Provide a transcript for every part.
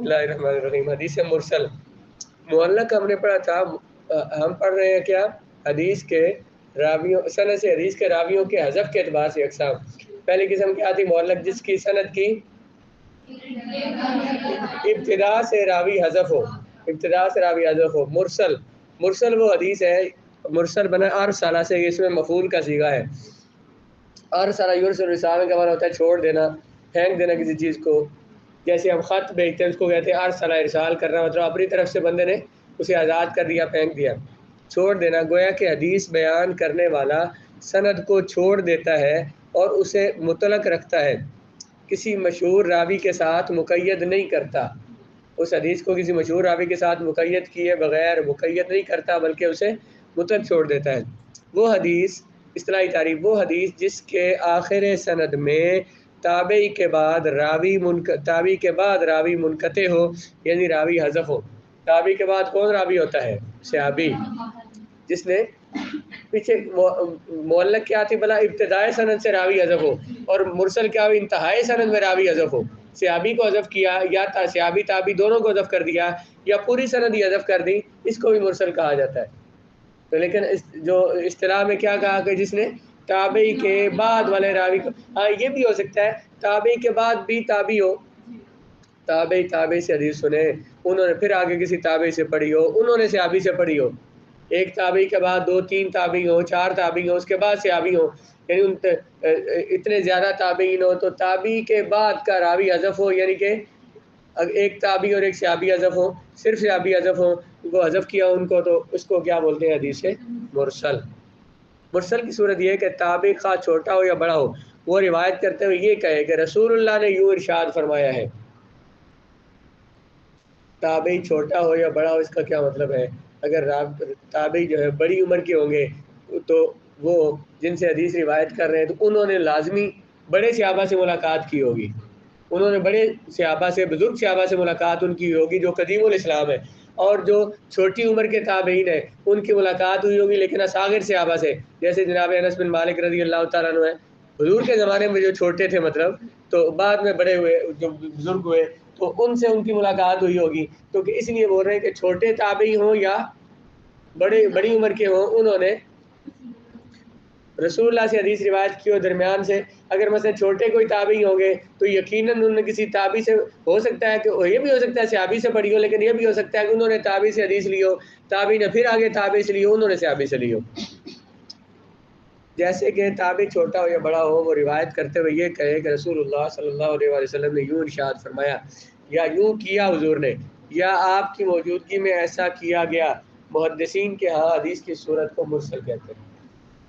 اللہ الرحمن الرحیم۔ حدیث مرسل معلق ہم نے پڑھا تھا، ہم پڑھ رہے ہیں کیا؟ حدیث کے راویوں، سند سے حدیث کے راویوں کے حذف کے اعتبار سے اقسام۔ پہلی قسم کیا تھی؟ معلق جس کی سند کی ابتدا سے راوی حذف ہو، ابتدا سے راوی حذف ہو۔ مرسل، مرسل وہ حدیث ہے، مرسل بنا ارسلہ سے، اس میں مفعول کا صیغہ ہے۔ ارسلہ یرسل، رسالہ کا معنی ہوتا ہے چھوڑ دینا، پھینک دینا کسی چیز کو۔ جیسے ہم خط بھیجتے ہیں اس کو کہتے ہیں ارسلہ، ارسال کرنا، مطلب اپنی طرف سے بندے نے اسے آزاد کر دیا، پھینک دیا، چھوڑ دینا۔ گویا کہ حدیث بیان کرنے والا سند کو چھوڑ دیتا ہے اور اسے مطلق رکھتا ہے، کسی مشہور راوی کے ساتھ مقید نہیں کرتا۔ اس حدیث کو کسی مشہور راوی کے ساتھ مقید کیے بغیر مقید نہیں کرتا، بلکہ اسے مطلق چھوڑ دیتا ہے۔ وہ حدیث، اصطلاحی تعریف، وہ حدیث جس کے آخر سند میں تابعی کے بعد راوی منقطع ہو، یعنی راوی حذف ہو۔ تابعی کے بعد کون راوی ہوتا ہے؟ صحابی، جس نے پیچھے معلق کیا تھی بلا؟ ابتدائے سند سے راوی حذف ہو، اور مرسل کیا ہو؟ انتہائی سند میں راوی حذف ہو۔ صحابی کو حذف کیا، یا صحابی تابعی دونوں کو حذف کر دیا، یا پوری سند ہی حذف کر دی، اس کو بھی مرسل کہا جاتا ہے۔ تو لیکن جو اصطلاح میں کیا کہا کہ جس نے تابعی کے بعد والے راوی کو، ہاں یہ بھی ہو سکتا ہے تابعی کے بعد بھی تابعی ہو، تابعی سے حدیث سنے، انہوں نے پھر آگے کسی تابعی سے پڑھی ہو، انہوں نے صحابی سے پڑھی ہو، ایک تابعی کے بعد 2 3 تابعی ہو، 4 تابعی ہو، اس کے بعد صحابی ہو، یعنی اتنے زیادہ تابعین ہو تو تابعی کے بعد کا راوی حذف ہو، یعنی کہ ایک تابعی اور ایک صحابی حذف ہو، صرف صحابی حذف ہو، وہ حذف کیا ان کو، تو اس کو کیا بولتے ہیں؟ حدیث مرسل۔ مرسل کی صورت یہ ہے کہ تابعی خواہ چھوٹا ہو یا بڑا ہو، وہ روایت کرتے ہوئے یہ کہے کہ رسول اللہ نے یوں ارشاد فرمایا ہے۔ تابعی چھوٹا ہو یا بڑا ہو، اس کا کیا مطلب ہے؟ اگر تابعی جو ہے بڑی عمر کے ہوں گے تو وہ جن سے حدیث روایت کر رہے ہیں تو انہوں نے لازمی بڑے صحابہ سے ملاقات کی ہوگی، انہوں نے بڑے صحابہ سے، بزرگ صحابہ سے ملاقات ان کی ہوگی جو قدیم الاسلام ہے، اور جو چھوٹی عمر کے تابعین ہیں ان کی ملاقات ہوئی ہوگی لیکن اصاغر صحابہ سے، جیسے جناب انس بن مالک رضی اللہ تعالیٰ عنہ ہے، حضور کے زمانے میں جو چھوٹے تھے مطلب، تو بعد میں بڑے ہوئے جو بزرگ ہوئے تو ان سے ان کی ملاقات ہوئی ہوگی، تو اس لیے بول رہے ہیں کہ چھوٹے تابعی ہوں یا بڑی عمر کے ہوں، انہوں نے رسول اللہ سے حدیث روایت کی ہو درمیان سے۔ اگر مثلا چھوٹے کوئی تابعی ہوں گے تو یقیناً انہوں نے کسی تابعی سے، ہو سکتا ہے کہ یہ بھی ہو سکتا ہے صحابی سے پڑھی ہو، لیکن یہ بھی ہو سکتا ہے کہ انہوں نے تابعی سے حدیث لی ہو، تابعی نے پھر آگے تابعی سے لی ہو، انہوں نے صحابی سے لی ہو۔ جیسے کہ تابعی چھوٹا ہو یا بڑا ہو، وہ روایت کرتے ہوئے یہ کہے کہ رسول اللہ صلی اللہ علیہ وسلم نے یوں ارشاد فرمایا، یا یوں کیا حضور نے، یا آپ کی موجودگی میں ایسا کیا گیا۔ محدثین کے ہاں حدیث کی صورت کو مرسل کہتے ہیں۔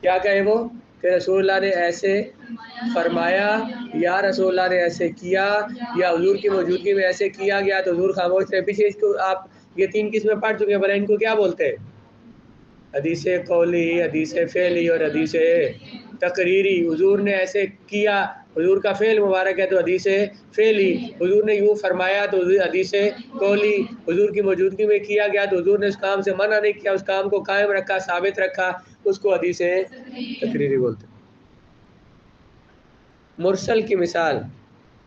کیا کہے وہ؟ کہ رسول اللہ نے ایسے فرمایا، یا رسول اللہ نے ایسے کیا، یا حضور کی موجودگی میں ایسے کیا گیا، تو حضور خاموش رہے۔ پیچھے اس کو آپ یہ 3 قسمیں پڑھ چکے ہیں، بھلا ان کو کیا بولتے ہیں؟ حدیث قولی، حدیث فعلی اور حدیث تقریری۔ حضور نے ایسے کیا، حضور کا فعل مبارک ہے تو حدیث فعلی، حضور نے یوں فرمایا تو حدیث قولی، حضور کی موجودگی میں کیا گیا تو حضور نے اس کام سے منع نہیں کیا، اس کام کو قائم رکھا، ثابت رکھا، اس کو حدیث تقریری بولتے ہیں۔ مرسل کی مثال،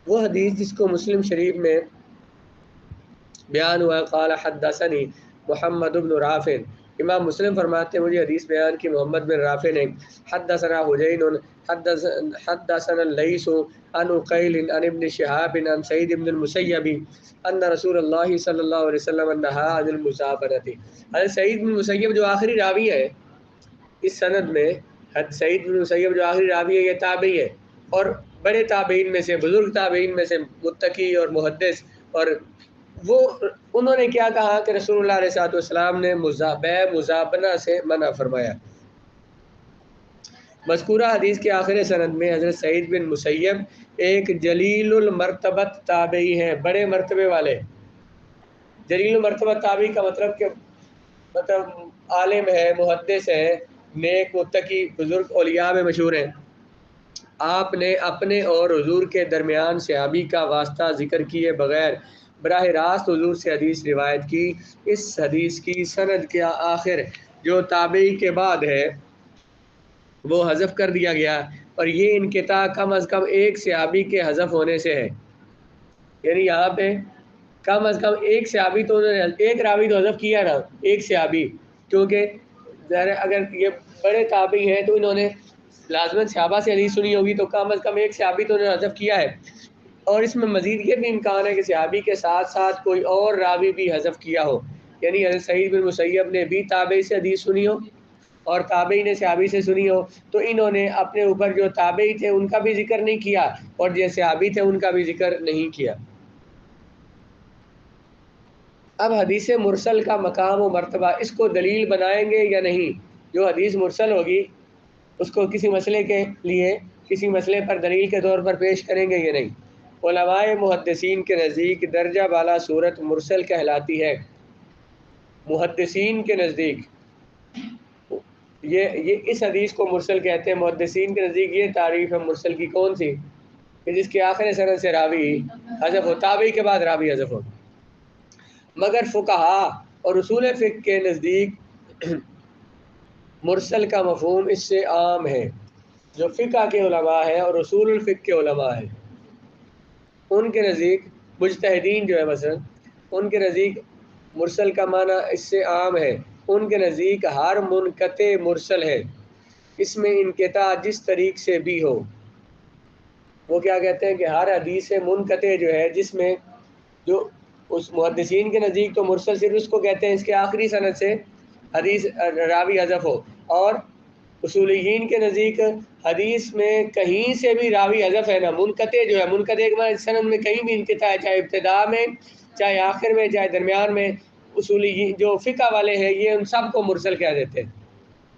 وہ حدیث جس کو مسلم شریف میں بیان ہوا، قال حدثنی محمد بن رافع، امام مسلم فرماتے ہیں مجھے حدیث بیان کی محمد بن رافع نے، حدثنا حجین حدثنا اللیث عن عقیل عن ابن شہاب عن سعید بن المسیب ان رسول اللہ صلی اللہ علیہ وسلم نہا عن المزابنۃ۔ حضرت سعید بن مسیب جو آخری راوی ہے اس سند میں، سعید بن مسیب جو آخری راوی ہے یہ تابعی ہے، اور بڑے تابعین میں سے، بزرگ تابعین میں سے، متقی اور محدث، اور وہ انہوں نے کیا کہا کہ رسول اللہ علیہ والسلام نے مزابنہ سے منع فرمایا۔ مذکورہ حدیث کے آخر سند میں حضرت سعید بن مسیب ایک جلیل المرتبت تابعی ہیں، بڑے مرتبے والے۔ جلیل المرتبت تابعی کا مطلب کہ عالم ہے، محدث ہے، نیک، متقی، بزرگ، اولیاء میں مشہور ہیں۔ آپ نے اپنے اور حضور کے درمیان صحابی کا واسطہ ذکر کیے بغیر براہ راست حضور سے حدیث روایت کی۔ اس حدیث کی سند کے آخر جو تابعی کے بعد ہے وہ حذف کر دیا گیا، اور یہ انقطاع کم از کم ایک صحابی کے حذف ہونے سے ہے۔ یعنی یہاں پہ کم از کم ایک صحابی تو انہوں نے، ایک راوی تو حذف کیا نا، ایک صحابی، کیونکہ ظاہر اگر یہ بڑے تابعی ہیں تو انہوں نے لازماً صحابہ سے حدیث سنی ہوگی، تو کم از کم ایک صحابی تو انہوں نے حذف کیا ہے۔ اور اس میں مزید یہ بھی امکان ہے کہ صحابی کے ساتھ ساتھ کوئی اور راوی بھی حذف کیا ہو، یعنی حضرت سعید بن مسیب نے بھی تابعی سے حدیث سنی ہو اور تابعی نے صحابی سے سنی ہو، تو انہوں نے اپنے اوپر جو تابعی تھے ان کا بھی ذکر نہیں کیا اور جو صحابی تھے ان کا بھی ذکر نہیں کیا۔ اب حدیث مرسل کا مقام و مرتبہ، اس کو دلیل بنائیں گے یا نہیں؟ جو حدیث مرسل ہوگی اس کو کسی مسئلے کے لیے، کسی مسئلے پر دلیل کے طور پر پیش کریں گے یا نہیں؟ علماء محدثین کے نزدیک درجہ بالا صورت مرسل کہلاتی ہے۔ محدثین کے نزدیک یہ اس حدیث کو مرسل کہتے ہیں۔ محدثین کے نزدیک یہ تعریف ہے مرسل کی کون سی؟ کہ جس کے آخر سند سے راوی حذف ہو، تابعی کے بعد راوی حذف ہو۔ مگر فقہا اور اصول فقہ کے نزدیک مرسل کا مفہوم اس سے عام ہے۔ جو فقہ کے علماء ہیں اور اصول الفقہ کے علماء ہیں ان کے نزدیک، مجتہدین جو ہے مثلا، ان کے نزدیک مرسل کا معنی اس سے عام ہے۔ ان کے نزدیک ہر منقطع مرسل ہے، اس میں انقطاع جس طریق سے بھی ہو۔ وہ کیا کہتے ہیں کہ ہر حدیث منقطع جو ہے جس میں جو اس محدثین کے نزدیک تو مرسل صرف اس کو کہتے ہیں اس کے آخری سند سے حدیث راوی حذف ہو، اور اصولیین کے نزدیک حدیث میں کہیں سے بھی راوی حذف ہے نا، منقطع جو ہے، منقطع کے معنی سند میں کہیں بھی انقطاع ہے، چاہے ابتدا میں، چاہے آخر میں، چاہے درمیان میں۔ اصولیین جو فقہ والے ہیں یہ ان سب کو مرسل کہہ دیتے ہیں۔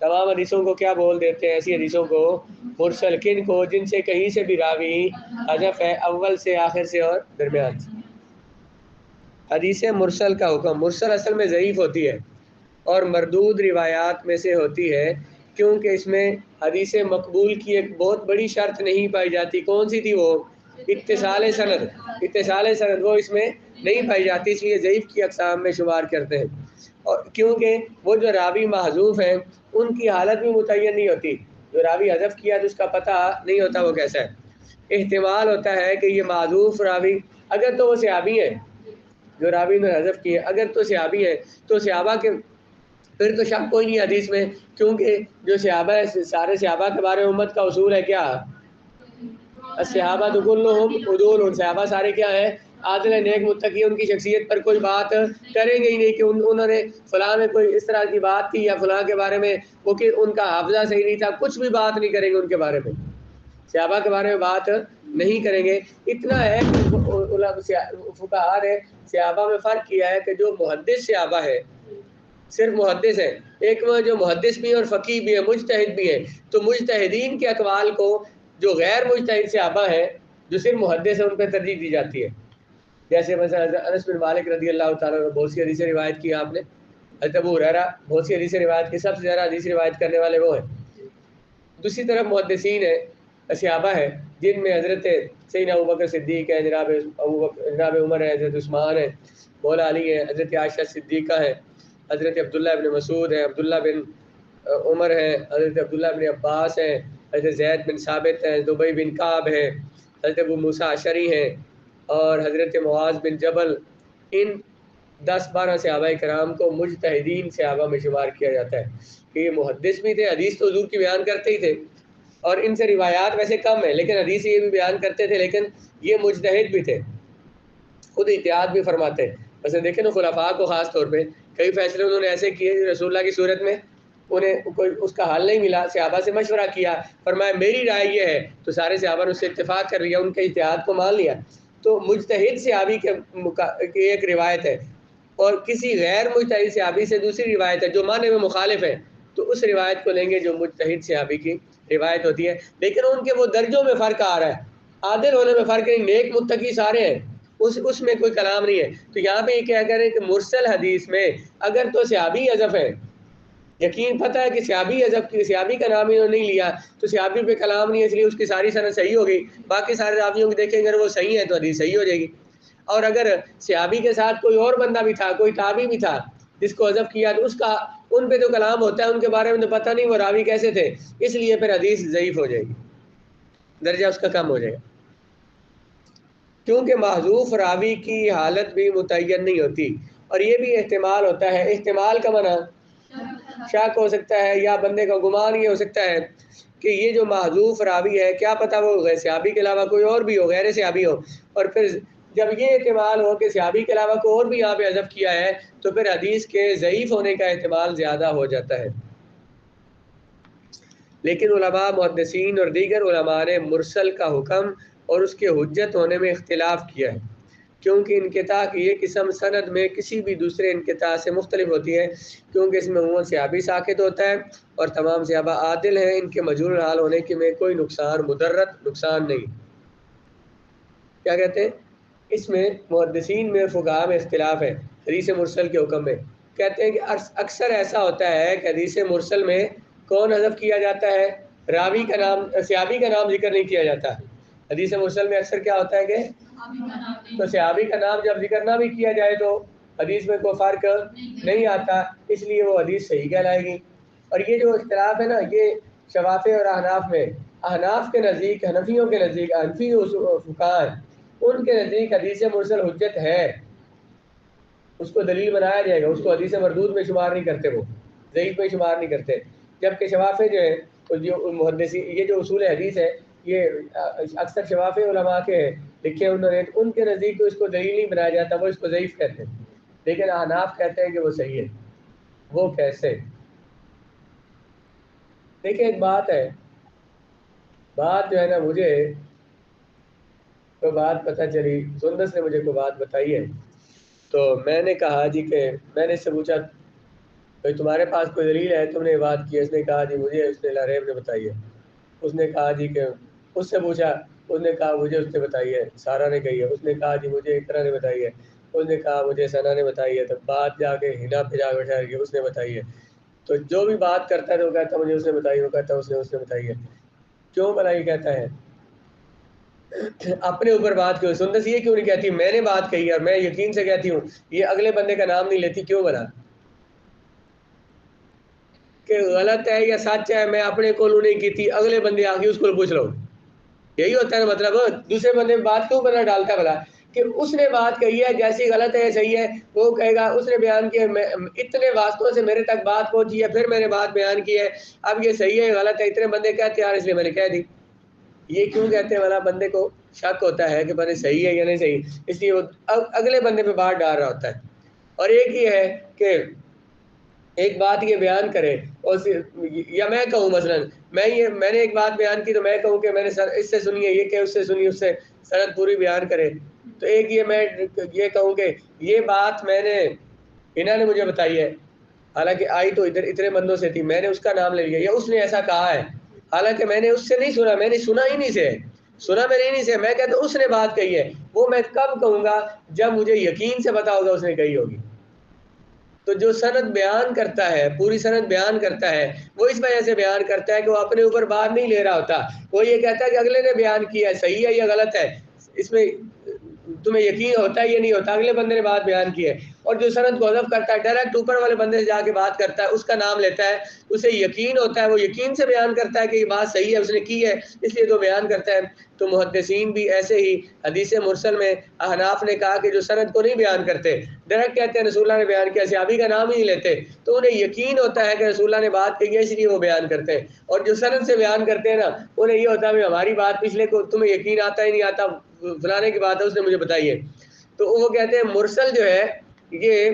تمام حدیثوں کو کیا بول دیتے ہیں؟ ایسی حدیثوں کو مرسل، کن کو؟ جن سے کہیں سے بھی راوی حذف ہے، اول سے، آخر سے اور درمیان سے۔ حدیث مرسل کا حکم، مرسل اصل میں ضعیف ہوتی ہے اور مردود روایات میں سے ہوتی ہے، کیونکہ اس میں حدیث مقبول کی ایک بہت بڑی شرط نہیں پائی جاتی۔ کون سی تھی وہ؟ اتصال سند۔ اتصال سند وہ اس میں نہیں پائی جاتی، اس لیے ضعیف کی اقسام میں شمار کرتے ہیں۔ اور کیونکہ وہ جو راوی محذوف ہیں ان کی حالت بھی متعین نہیں ہوتی، جو راوی حذف کیا تو اس کا پتہ نہیں ہوتا وہ کیسا ہے۔ احتمال ہوتا ہے کہ یہ محذوف راوی اگر تو وہ صحابی ہیں، جو راوی نے حذف کیے اگر تو صحابی ہے تو صحابہ کے پھر تو شک کوئی نہیں حدیث میں، کیونکہ جو صحابہ ہے، سارے صحابہ کے بارے میں امت کا اصول ہے کیا؟ صحابہ تو کلہم عدول، ان صحابہ سارے کیا ہیں؟ عادل ہیں، نیک متقی۔ ان کی شخصیت پر کوئی بات کریں گے ہی نہیں کہ انہوں نے فلاں میں کوئی اس طرح کی بات کی یا فلاں کے بارے میں وہ کہ ان کا حافظہ صحیح نہیں تھا، کچھ بھی بات نہیں کریں گے ان کے بارے میں، صحابہ کے بارے میں بات نہیں کریں گے۔ اتنا ہے کہ فقہاء نے صحابہ میں فرق کیا ہے کہ جو محدث صحابہ ہے، صرف محدث ہے، ایک وہ جو محدث بھی اور فقیہ بھی ہے، مجتہد بھی ہے، تو مجتہدین کے اقوال کو جو غیر مجتہد صحابہ ہیں جو صرف محدث ہیں ان پہ ترجیح دی جاتی ہے۔ جیسے مثلا انس بن مالک رضی اللہ تعالیٰ عنہ، بہت سی حدیثیں روایت کی آپ نے، حضرت ابو ہریرہ بہت سی حدیثیں روایت کی، سب سے زیادہ حدیث روایت کرنے والے وہ ہیں۔ دوسری طرف محدثین ہیں، صحابہ ہیں جن میں حضرت سیدنا ابوبکر صدیق ہے، جناب عمر ہے، حضرت عثمان ہے، مولا علی ہے، حضرت عائشہ صدیقہ ہے، حضرت عبداللہ بن مسعود ہے، عبداللہ بن عمر ہے، حضرت عبداللہ بن عباس ہے، حضرت زید بن ثابت ہے، دبئی بن کعب ہے، حضرت ابو موسیٰ اشعری ہیں، اور حضرت معاذ بن جبل۔ ان 10-12 صحابہ کرام کو مجتہدین صحابہ میں شمار کیا جاتا ہے کہ یہ محدث بھی تھے، حدیث تو حضور کی بیان کرتے ہی تھے، اور ان سے روایات ویسے کم ہیں لیکن حدیث یہ بھی بیان کرتے تھے، لیکن یہ مجتہد بھی تھے، خود احتیاط بھی فرماتے ہیں۔ بس دیکھیں نا خلفاء کو خاص طور پہ کئی فیصلے انہوں نے ایسے کیے رسول اللہ کی صورت میں انہیں کوئی اس کا حل نہیں ملا، صحابہ سے مشورہ کیا، فرمایا میری رائے یہ ہے، تو سارے صحابہ نے اس سے اتفاق کر لیا، ان کے اجتہاد کو مان لیا۔ تو مجتہد صحابی کی ایک روایت ہے اور کسی غیر مجتہد صحابی سے دوسری روایت ہے جو معنی میں مخالف ہے، تو اس روایت کو لیں گے جو مجتہد صحابی کی روایت ہوتی ہے، لیکن ان کے وہ درجوں میں فرق آ رہا ہے، عادل ہونے میں فرق نہیں، نیک متقی سارے ہیں، اس میں کوئی کلام نہیں ہے۔ تو یہاں پہ یہ کیا کہہ رہے ہیں کہ مرسل حدیث میں اگر تو صحابی حذف ہے، یقین پتہ ہے کہ صحابی حذف کی، صحابی کا نام انہوں نے نہیں لیا تو صحابی پہ کلام نہیں ہے، اس لیے اس کی ساری سند صحیح ہو گئی، باقی سارے راویوں کو دیکھیں اگر وہ صحیح ہے تو حدیث صحیح ہو جائے گی۔ اور اگر صحابی کے ساتھ کوئی اور بندہ بھی تھا، کوئی تابعی بھی تھا جس کو حذف کیا، تو اس کا ان پہ تو کلام ہوتا ہے، ان کے بارے میں تو پتہ نہیں وہ راوی کیسے تھے، اس لیے پھر حدیث ضعیف ہو جائے گی، درجہ اس کا کم ہو جائے گا۔ کیونکہ محذوف راوی کی حالت بھی متعین نہیں ہوتی، اور یہ بھی احتمال ہوتا ہے. احتمال کا معنی شک ہو سکتا ہے یا بندے کا گمان یہ ہو سکتا ہے کہ یہ جو محذوف راوی ہے کیا پتہ وہ غیر صحابی کے علاوہ کوئی اور بھی ہو، غیر صحابی ہو، اور پھر جب یہ احتمال ہو کہ صحابی کے علاوہ کوئی اور بھی یہاں پہ حذف کیا ہے تو پھر حدیث کے ضعیف ہونے کا احتمال زیادہ ہو جاتا ہے. لیکن علماء محدثین اور دیگر علماء نے مرسل کا حکم اور اس کے حجت ہونے میں اختلاف کیا ہے، کیونکہ انقطاع کی یہ قسم سند میں کسی بھی دوسرے انقطاع سے مختلف ہوتی ہے، کیونکہ اس میں عموماً صحابی ساکت ہوتا ہے اور تمام صحابہ عادل ہیں، ان کے مجہول الحال ہونے کے میں کوئی نقصان مدرت نقصان نہیں. کیا کہتے ہیں اس میں محدثین میں فقہاء میں اختلاف ہے حدیث مرسل کے حکم میں. کہتے ہیں کہ اکثر ایسا ہوتا ہے کہ حدیث مرسل میں کون حذف کیا جاتا ہے؟ راوی کا نام، صحابی کا نام ذکر نہیں کیا جاتا. حدیث مرسل میں اکثر کیا ہوتا ہے کہ تو صحابی کا نام جب ذکر نہ بھی کیا جائے تو حدیث میں کوئی فرق نہیں آتا، اس لیے وہ حدیث صحیح کہلائے گی. اور یہ جو اختلاف ہے نا یہ شوافع اور احناف میں، احناف کے نزدیک، حنفیوں کے نزدیک، حنفی فقہاء ہیں ان کے نزدیک حدیث مرسل حجت ہے، اس کو دلیل بنایا جائے گا، اس کو حدیث مردود میں شمار نہیں کرتے، وہ ضعیف میں شمار نہیں کرتے. جبکہ شوافع جو ہے جو محدثین، یہ جو اصول حدیث ہے یہ اکثر شوافع علماء کے لکھے انہوں نے، ان کے نزدیک تو اس کو دلیل نہیں بنایا جاتا، وہ اس کو ضعیف کہتے ہیں. لیکن احناف کہتے ہیں کہ وہ صحیح ہے. وہ کیسے؟ دیکھیں ایک بات ہے، بات جو ہے نا مجھے کوئی بات پتہ چلی، سندس نے مجھے کوئی بات بتائی ہے، تو میں نے کہا جی کہ میں نے اس سے پوچھا بھائی تمہارے پاس کوئی دلیل ہے؟ تم نے بات کی. اس نے کہا جی مجھے اس نے لاریب نے بتائی ہے. اس نے کہا جی کہ اس سے پوچھا، اس نے کہا مجھے اس نے بتائی ہے، سارا نے کہی ہے. اس نے کہا جی مجھے اقرا نے بتائی ہے. اس نے کہا مجھے ثنا نے بتائی ہے. تو بات جا کے ہنا پہ جا بیٹھا کہ اس نے بتائی ہے. تو جو بھی بات کرتا ہے تو وہ کہتا ہے مجھے اس نے بتائی، وہ کہتا ہے اس نے بتائی ہے. کیوں بھلا یہ کہتا ہے؟ اپنے اوپر بات کیوں؟ سندس یہ کیوں نہیں کہتی میں نے بات کہی ہے اور میں یقین سے کہتی ہوں، یہ اگلے بندے کا نام نہیں لیتی؟ کیوں بھلا؟ کہ غلط ہے یا سچ ہے میں اپنے کو نہیں کی تھی، اگلے بندے آ کے اس کو پوچھ لو. یہی ہوتا ہے نا مطلب. دوسرے بندے بات کیوں بنا ڈالتا ہے بھلا کہ اس نے بات کہی ہے، جیسی غلط ہے صحیح ہے وہ کہے گا اس نے بیان کیا، اتنے واسطوں سے میرے تک بات پہنچی ہے، پھر میں نے بات بیان کی ہے، اب یہ صحیح ہے غلط ہے اتنے بندے کہتے ہیں اس لیے میں نے کہہ دی. یہ کیوں کہتے ہیں؟ والا بندے کو شک ہوتا ہے کہ بندے صحیح ہے یا نہیں صحیح، اس لیے وہ اگلے بندے پہ بات ڈال رہا ہوتا ہے. اور ایک یہ ہے کہ ایک بات یہ بیان کرے اور یا میں کہوں مثلا میں نے ایک بات بیان کی تو میں کہوں کہ میں نے اس سے سنی ہے، یہ کہ اس سے سنی، اس سے سند پوری بیان کرے. تو ایک یہ میں یہ کہوں کہ یہ بات میں نے انہوں نے مجھے بتائی ہے، حالانکہ آئی تو ادھر اتنے بندوں سے تھی، میں نے اس کا نام لے لیا، یا اس نے ایسا کہا ہے حالانکہ میں نے اس سے نہیں سنا، میں نے سنا ہی نہیں سے، سنا میں نے نہیں سے، میں کہتا ہوں اس نے بات کہی ہے. وہ میں کب کہوں گا؟ جب مجھے یقین سے پتا ہوگا اس نے کہی ہوگی. تو جو سند بیان کرتا ہے، پوری سند بیان کرتا ہے، وہ اس وجہ سے بیان کرتا ہے کہ وہ اپنے اوپر بات نہیں لے رہا ہوتا، وہ یہ کہتا ہے کہ اگلے نے بیان کیا ہے صحیح ہے یا غلط ہے، اس میں تمہیں یقین ہوتا ہے یا نہیں ہوتا، اگلے بندے نے بات بیان کی ہے. اور جو سند کو حذف کرتا ہے ڈائریکٹ اوپر والے بندے سے جا کے بات کرتا ہے، اس کا نام لیتا ہے، اسے یقین ہوتا ہے، وہ یقین سے بیان کرتا ہے کہ یہ بات صحیح ہے اس نے کی ہے، اس لیے تو بیان کرتا ہے. تو محدثین بھی ایسے ہی حدیث مرسل میں احناف نے کہا کہ جو سند کو نہیں بیان کرتے ڈائریکٹ کہتے ہیں رسول اللہ نے بیان کیا، صحابی کا نام ہی نہیں لیتے، تو انہیں یقین ہوتا ہے کہ رسول اللہ نے بات کہی ہے اس لیے وہ بیان کرتے ہیں. اور جو سند سے بیان کرتے ہیں نا انہیں یہ ہوتا ہے ہماری بات پچھلے کو تمہیں یقین آتا ہی نہیں آتا، فلانے کی بات ہے اس نے مجھے بتائی ہے. تو وہ کہتے ہیں مرسل جو ہے یہ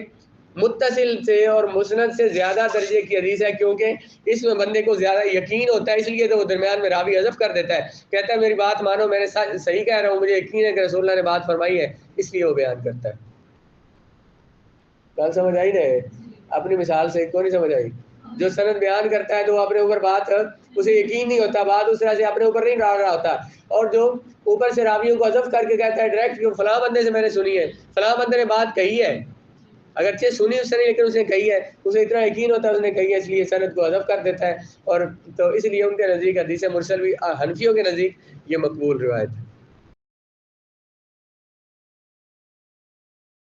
متصل سے اور مسند سے زیادہ درجے کی حدیث ہے، کیونکہ اس میں بندے کو زیادہ یقین ہوتا ہے، اس لیے تو وہ درمیان میں راوی حذف کر دیتا ہے، کہتا ہے میری بات مانو میں نے صحیح کہہ رہا ہوں، مجھے یقین ہے کہ رسول اللہ نے بات فرمائی ہے، اس لیے وہ بیان کرتا ہے. بات سمجھ آئی نا؟ اپنی مثال سے کیوں نہیں سمجھ آئی؟ جو سند بیان کرتا ہے تو وہ اپنے اوپر بات اسے یقین نہیں ہوتا، بات اس طرح سے اپنے اوپر نہیں ڈال رہا ہوتا، اور جو اوپر سے راویوں کو حذف کر کے کہتا ہے ڈائریکٹ کہ فلاں بندے سے میں نے سنی ہے، فلاں بندے نے بات کہی ہے، اگرچہ سنی اس سے نہیں لیکن اس نے کہی ہے، اسے اتنا یقین ہوتا ہے اس نے کہی ہے، اس لیے سند کو حذف کر دیتا ہے. اور تو اس لیے ان کے نزدیک حدیث مرسل بھی حنفیوں کے نزدیک یہ مقبول روایت ہے.